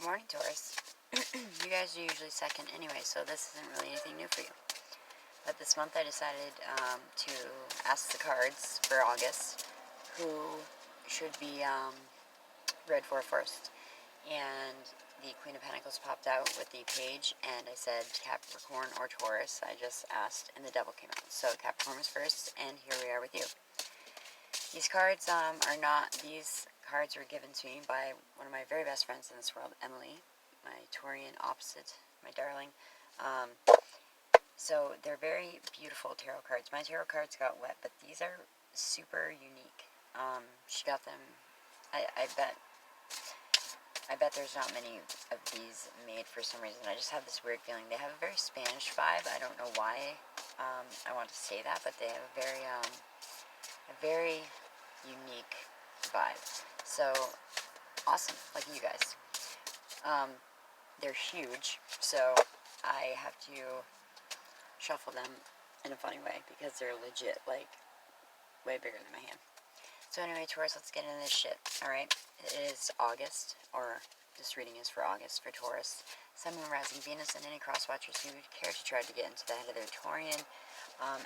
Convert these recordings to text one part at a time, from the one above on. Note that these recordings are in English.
Good morning, Taurus. You guys are usually second anyway, so this isn't really anything new for you. But this month I decided to ask the cards for August who should be read for first. And the Queen of Pentacles popped out with the page, and I said Capricorn or Taurus. I just asked, and the Devil came out. So Capricorn was first, and here we are with you. These cards these cards were given to me by one of my very best friends in this world, Emily, my Taurian opposite, my darling. So they're very beautiful tarot cards. My tarot cards got wet, but these are super unique. She got them, I bet there's not many of these made for some reason. I just have this weird feeling. They have a very Spanish vibe. I don't know why I want to say that, but they have a very unique vibe. So, awesome. Like you guys. They're huge, so I have to shuffle them in a funny way because they're legit, like, way bigger than my hand. So anyway, Taurus, let's get into this shit, alright? It is August, or this reading is for August, for Taurus. Sun, Moon, Rising, Venus, and any cross-watchers who would care to try to get into the head of their Taurian.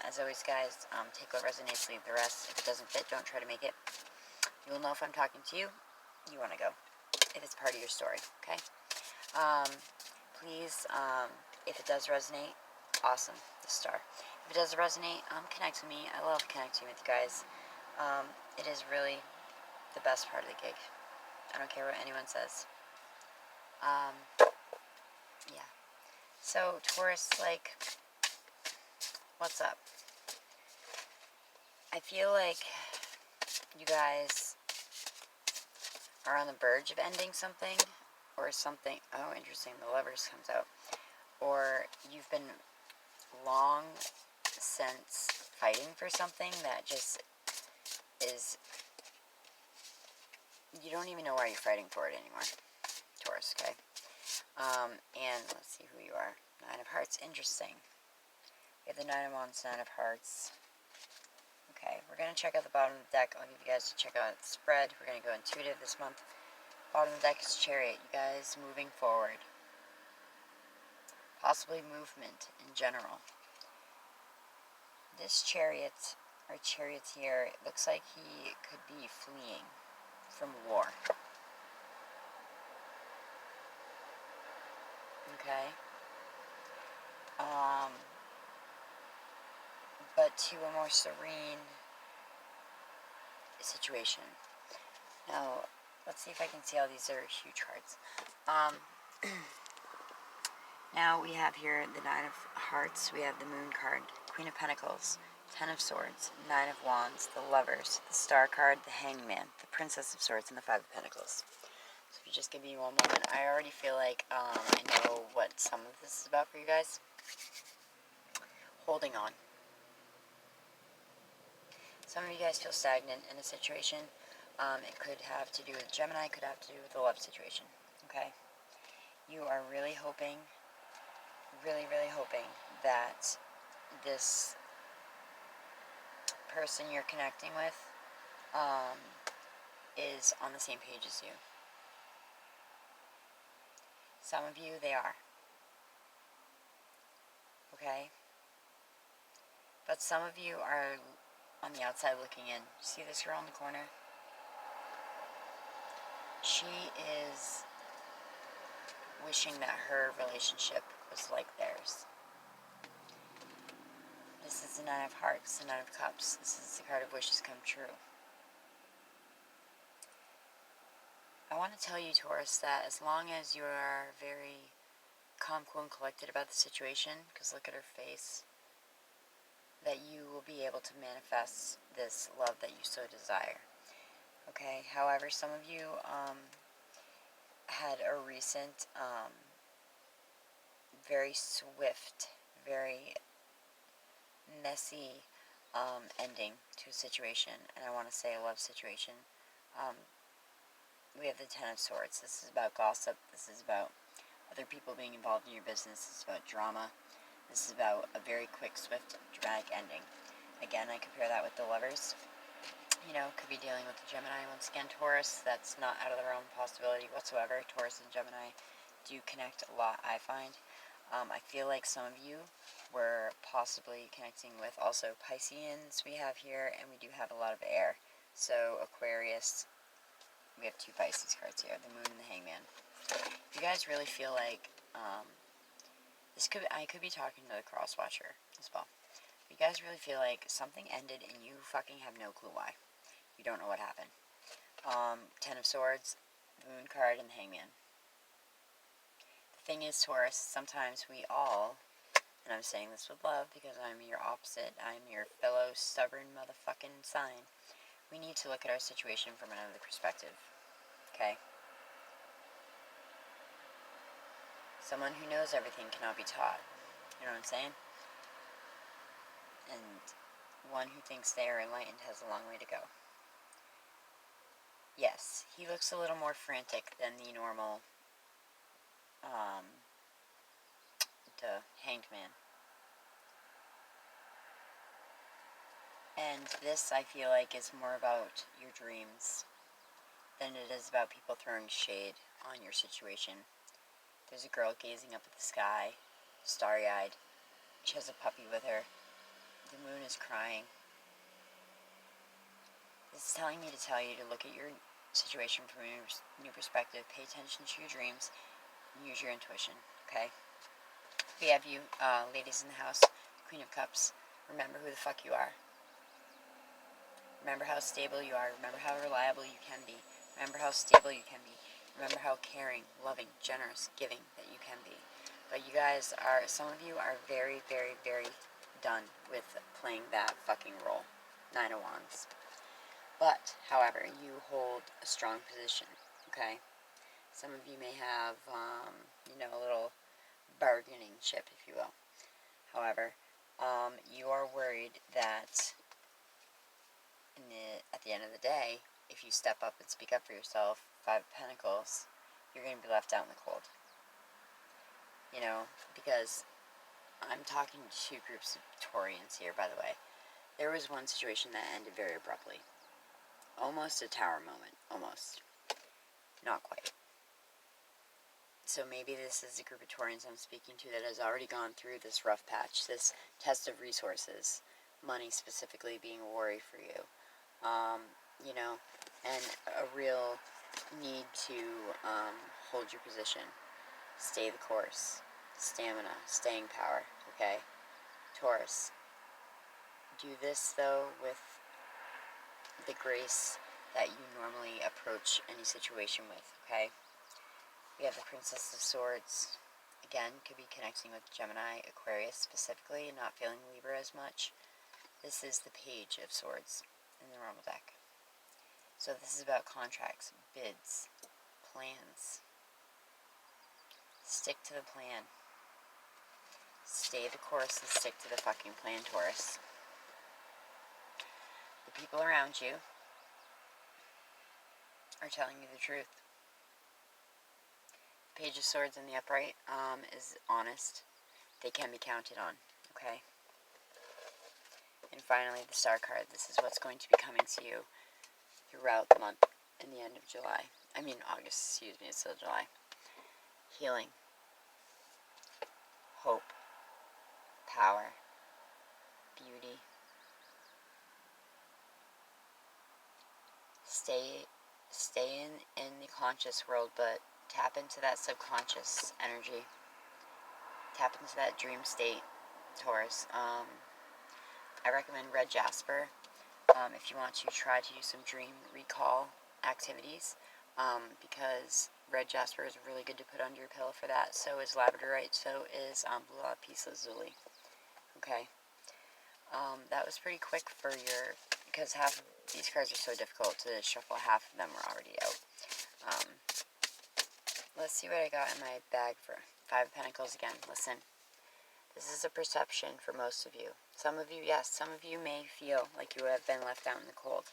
As always, guys, take what resonates, leave the rest. If it doesn't fit, don't try to make it. You will know if I'm talking to you. You want to go. If it's part of your story, okay? Please, if it does resonate, awesome, the star. If it does resonate, connect with me. I love connecting with you guys. It is really the best part of the gig. I don't care what anyone says. Yeah. So, Taurus, like, what's up? I feel like you guys are on the verge of ending something, or something. Oh, interesting, the Lovers comes out. Or you've been long since fighting for something that just is, you don't even know why you're fighting for it anymore, Taurus, okay? And let's see who you are. Nine of Hearts, interesting. We have the Nine of Wands, Nine of Hearts. Okay, we're going to check out the bottom of the deck. I'll give you guys to check out the spread. We're going to go intuitive this month. Bottom of the deck is Chariot. You guys moving forward. Possibly movement in general. This Chariot, or Charioteer, it looks like he could be fleeing from war. Okay? But to a more serene situation. Now, let's see if I can see how these are huge cards. Now we have here the Nine of Hearts, we have the Moon card, Queen of Pentacles, Ten of Swords, Nine of Wands, the Lovers, the Star card, the Hangman, the Princess of Swords, and the Five of Pentacles. So if you just give me one moment, I already feel like I know what some of this is about for you guys. Holding on. Some of you guys feel stagnant in a situation. It could have to do with Gemini, it could have to do with the love situation, okay? You are really hoping that this person you're connecting with is on the same page as you. Some of you, they are. Okay? But some of you are on the outside looking in. See this girl in the corner? She is wishing that her relationship was like theirs. This is the Nine of Hearts, the Nine of Cups. This is the card of wishes come true. I want to tell you, Taurus, that as long as you are very calm, cool, and collected about the situation, because look at her face, that you will be able to manifest this love that you so desire. Okay? However, some of you had a recent, very swift, very messy ending to a situation, and I want to say a love situation. We have the Ten of Swords. This is about gossip. This is about other people being involved in your business. This is about drama. This is about a very quick, swift, dramatic ending. Again, I compare that with the Lovers. You know, could be dealing with the Gemini. Once again, Taurus, that's not out of the realm of possibility whatsoever. Taurus and Gemini do connect a lot, I find. I feel like some of you were possibly connecting with also Pisceans we have here, and we do have a lot of air. So Aquarius, we have 2 Pisces cards here, the Moon and the Hangman. If you guys really feel like, I could be talking to the Crosswatcher as well. If you guys really feel like something ended and you fucking have no clue why. You don't know what happened. 10 of Swords, the Moon card, and the Hangman. The thing is, Taurus, sometimes we all, and I'm saying this with love because I'm your opposite, I'm your fellow stubborn motherfucking sign, we need to look at our situation from another perspective, okay? Someone who knows everything cannot be taught, you know what I'm saying? And one who thinks they are enlightened has a long way to go. Yes, he looks a little more frantic than the normal, Hanged Man. And this, I feel like, is more about your dreams than it is about people throwing shade on your situation. There's a girl gazing up at the sky, starry-eyed. She has a puppy with her. The moon is crying. This is telling me to tell you to look at your situation from a new perspective. Pay attention to your dreams and use your intuition, okay? We have you, ladies in the house, Queen of Cups. Remember who the fuck you are. Remember how stable you are. Remember how reliable you can be. Remember how stable you can be. Remember how caring, loving, generous, giving that you can be. But you guys are, some of you are very, very, very done with playing that fucking role. 9 of Wands. But, however, you hold a strong position, okay? Some of you may have, a little bargaining chip, if you will. However, you are worried that at the end of the day, if you step up and speak up for yourself, 5 of Pentacles, you're going to be left out in the cold. You know, because I'm talking to 2 groups of Taurians here, by the way. There was one situation that ended very abruptly. Almost a tower moment. Almost. Not quite. So maybe this is a group of Taurians I'm speaking to that has already gone through this rough patch, this test of resources, money specifically being a worry for you. And a real need to hold your position, stay the course, stamina, staying power, okay? Taurus, do this, though, with the grace that you normally approach any situation with, okay? We have the Princess of Swords. Again, could be connecting with Gemini, Aquarius specifically, and not feeling Libra as much. This is the Page of Swords in the normal deck. So this is about contracts, bids, plans. Stick to the plan. Stay the course and stick to the fucking plan, Taurus. The people around you are telling you the truth. Page of Swords in the upright is honest. They can be counted on, okay? And finally, the Star card. This is what's going to be coming to you throughout the month and the end of August, it's still July. Healing. Hope. Power. Beauty. Stay in the conscious world, but tap into that subconscious energy. Tap into that dream state, Taurus. I recommend red jasper if you want to try to do some dream recall activities, because red jasper is really good to put under your pillow for that. So is labradorite, so is blue lapis lazuli. Okay. That was pretty quick for because half of these cards are so difficult to shuffle, half of them were already out. Let's see what I got in my bag for 5 of Pentacles again. Listen, this is a perception for most of you. Some of you, yes, some of you may feel like you have been left out in the cold.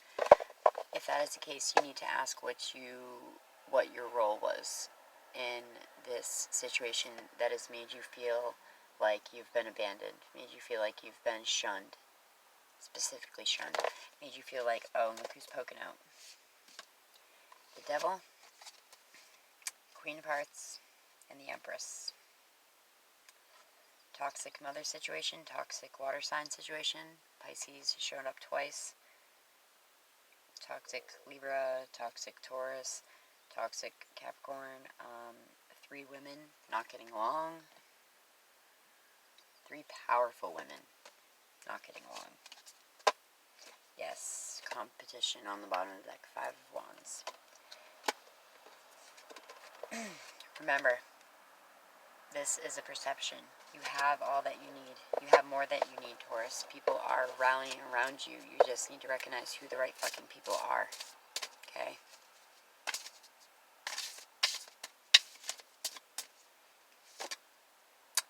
If that is the case, you need to ask what your role was in this situation that has made you feel like you've been abandoned, made you feel like you've been shunned, specifically shunned, made you feel like, oh, look who's poking out. The Devil, Queen of Hearts, and the Empress. Toxic mother situation, toxic water sign situation. Pisces showing up twice. Toxic Libra, toxic Taurus, toxic Capricorn. 3 women not getting along. 3 powerful women not getting along. Yes, competition on the bottom of the deck. 5 of Wands. Remember, this is a perception. You have all that you need. You have more that you need, Taurus. People are rallying around you. You just need to recognize who the right fucking people are. Okay?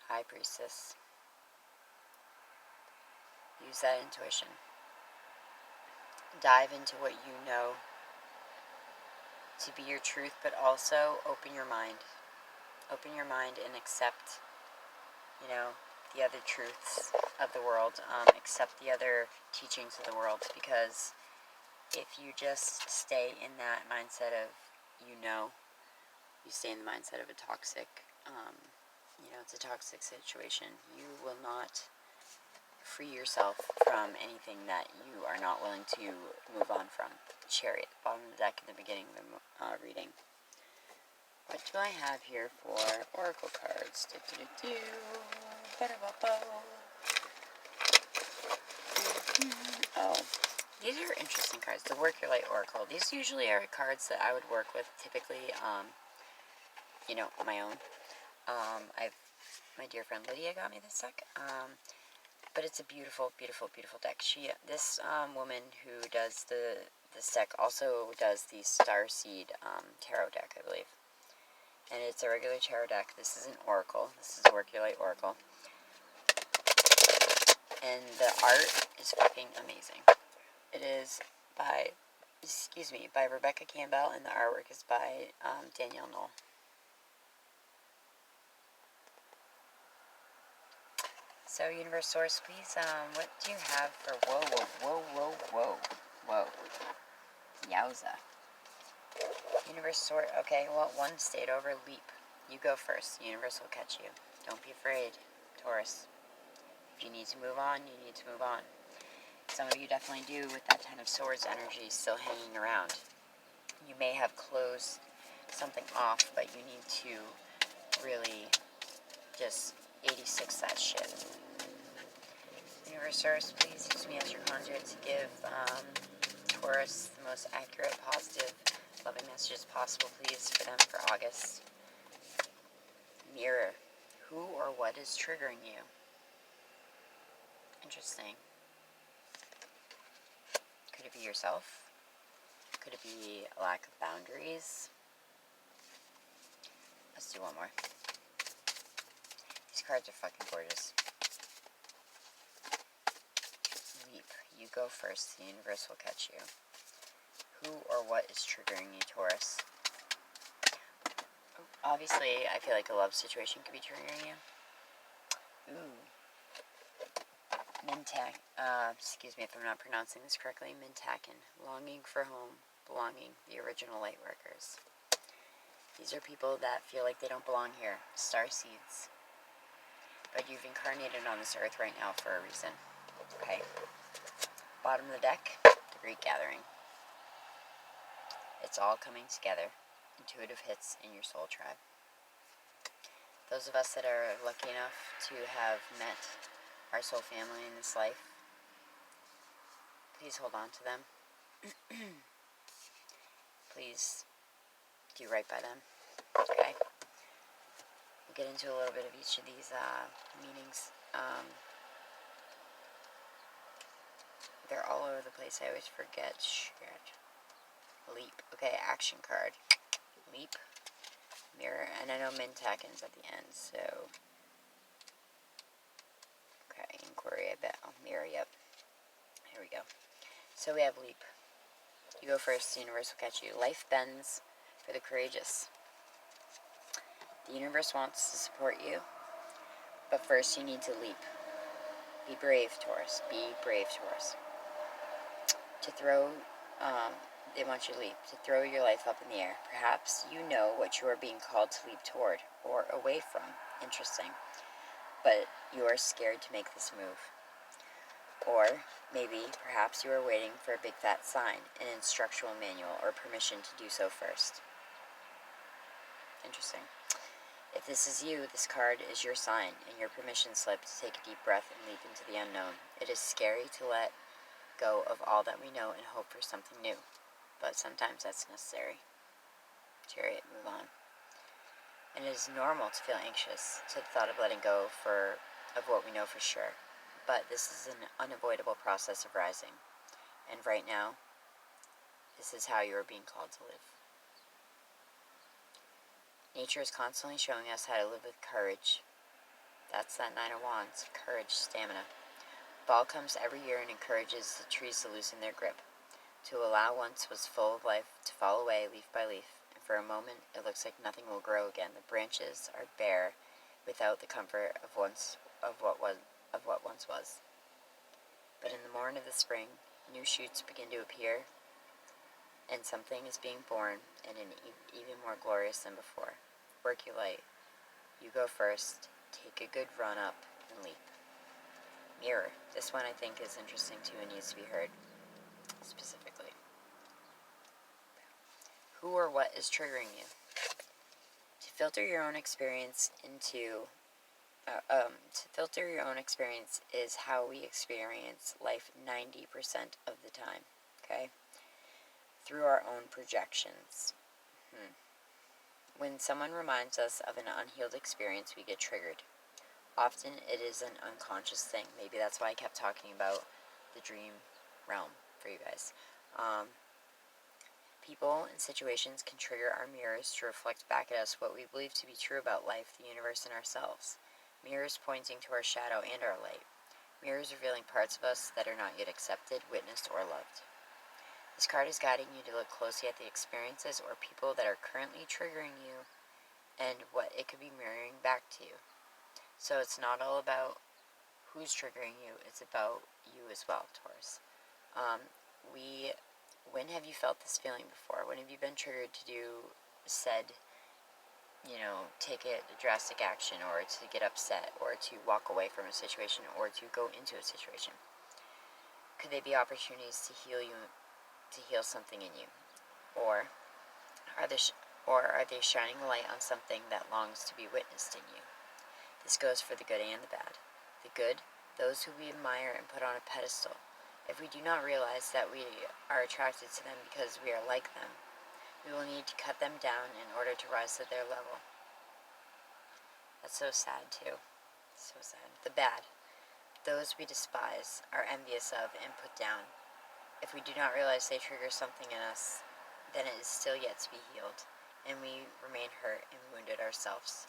High Priestess. Use that intuition. Dive into what you know to be your truth, but also open your mind. Open your mind and accept, the other truths of the world. Accept the other teachings of the world, because if you just stay in that mindset of, you stay in the mindset of a toxic, it's a toxic situation. You will not free yourself from anything that you are not willing to move on from. Chariot, bottom of the deck in the beginning of the reading. What do I have here for oracle cards? Oh, these are interesting cards. The Work Your Light Oracle. These usually are cards that I would work with, typically, on my own. My dear friend Lydia got me this deck. But it's a beautiful, beautiful, beautiful deck. This woman who does this deck also does the Starseed tarot deck, I believe. And it's a regular tarot deck. This is an oracle. This is a Work Your Light Oracle. And the art is fucking amazing. It is by Rebecca Campbell, and the artwork is by Danielle Knoll. So, Universe Source, please, what do you have for whoa. Yowza. Universe Source, okay, well, 1 stayed over, leap. You go first. The universe will catch you. Don't be afraid, Taurus. If you need to move on, you need to move on. Some of you definitely do, with that Ten of Swords energy still hanging around. You may have closed something off, but you need to really just 86 that shit. Universe Source, please use me as your conduit to give Taurus the most accurate, positive, loving messages possible, please, for them for August. Mirror. Who or what is triggering you? Interesting. Could it be yourself? Could it be a lack of boundaries? Let's do one more. These cards are fucking gorgeous. Leap. You go first. The universe will catch you. Who or what is triggering you, Taurus? Obviously, I feel like a love situation could be triggering you. Ooh. Excuse me if I'm not pronouncing this correctly. Mintaken. Longing for home. Belonging. The original light workers. These are people that feel like they don't belong here. Starseeds. But you've incarnated on this earth right now for a reason. Okay? Bottom of the deck. The Great Gathering. It's all coming together. Intuitive hits in your soul tribe. Those of us that are lucky enough to have met our soul family in this life, please hold on to them. Please do right by them. Okay? We'll get into a little bit of each of these meanings. They're all over the place. I always forget. Shit. Leap. Okay, action card. Leap. Mirror. And I know Mintaken's at the end, so... Okay, inquiry, I bet. I'll mirror, yep. Here we go. So we have leap. You go first, the universe will catch you. Life bends for the courageous. The universe wants to support you, but first you need to leap. Be brave, Taurus. Be brave, Taurus. to throw, they want you to leap, to throw your life up in the air. Perhaps you know what you are being called to leap toward, or away from. Interesting. But you are scared to make this move. Or maybe, perhaps you are waiting for a big fat sign, an instructional manual, or permission to do so first. Interesting. If this is you, this card is your sign and your permission slip to take a deep breath and leap into the unknown. It is scary to let go of all that we know and hope for something new, but sometimes that's necessary. Chariot, move on. And it is normal to feel anxious to the thought of letting go of what we know for sure, but this is an unavoidable process of rising, and right now, this is how you are being called to live. Nature is constantly showing us how to live with courage. That's that Nine of Wands, courage, stamina. Fall comes every year and encourages the trees to loosen their grip, to allow once was full of life to fall away leaf by leaf, and for a moment it looks like nothing will grow again. The branches are bare without the comfort of what once was. But in the morn of the spring, new shoots begin to appear, and something is being born, and even more glorious than before. Work your light. You go first. Take a good run up and leap. Mirror. This one I think is interesting too and needs to be heard specifically. Who or what is triggering you? To filter your own experience is how we experience life 90% of the time. Okay? Through our own projections. When someone reminds us of an unhealed experience, we get triggered. Often it is an unconscious thing. Maybe that's why I kept talking about the dream realm for you guys. People and situations can trigger our mirrors to reflect back at us what we believe to be true about life, the universe, and ourselves. Mirrors pointing to our shadow and our light. Mirrors revealing parts of us that are not yet accepted, witnessed, or loved. This card is guiding you to look closely at the experiences or people that are currently triggering you and what it could be mirroring back to you. So it's not all about who's triggering you, it's about you as well, Taurus. When have you felt this feeling before? When have you been triggered to do said, take a drastic action, or to get upset, or to walk away from a situation, or to go into a situation? Could they be opportunities to heal something in you? Or are they shining a light on something that longs to be witnessed in you? This goes for the good and the bad. The good, those who we admire and put on a pedestal. If we do not realize that we are attracted to them because we are like them, we will need to cut them down in order to rise to their level. That's so sad too. So sad. The bad, those we despise, are envious of, and put down. If we do not realize they trigger something in us, then it is still yet to be healed, and we remain hurt and wounded ourselves.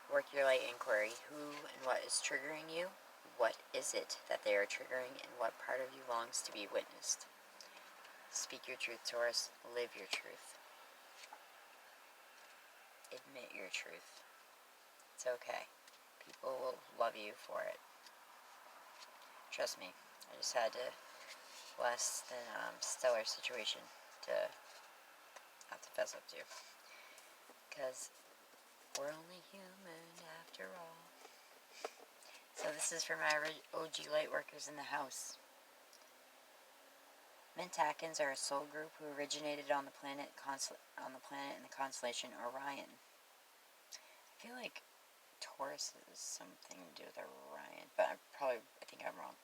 Work your light inquiry. Who and what is triggering you? What is it that they are triggering, and what part of you longs to be witnessed? Speak your truth, Taurus. Live your truth. Admit your truth. It's okay. People will love you for it. Trust me. I just had a less than stellar situation to have to fess up to. Because we're only human after all. So this is for my OG lightworkers in the house. Mentakins are a soul group who originated on the planet in the constellation Orion. I feel like Taurus is something to do with Orion, but I think I'm wrong.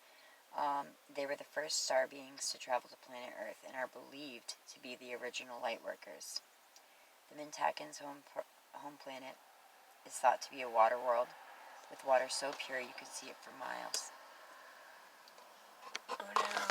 They were the first star beings to travel to planet Earth and are believed to be the original lightworkers. The Mentakins' home planet is thought to be a water world, with water so pure you could see it for miles. Oh no.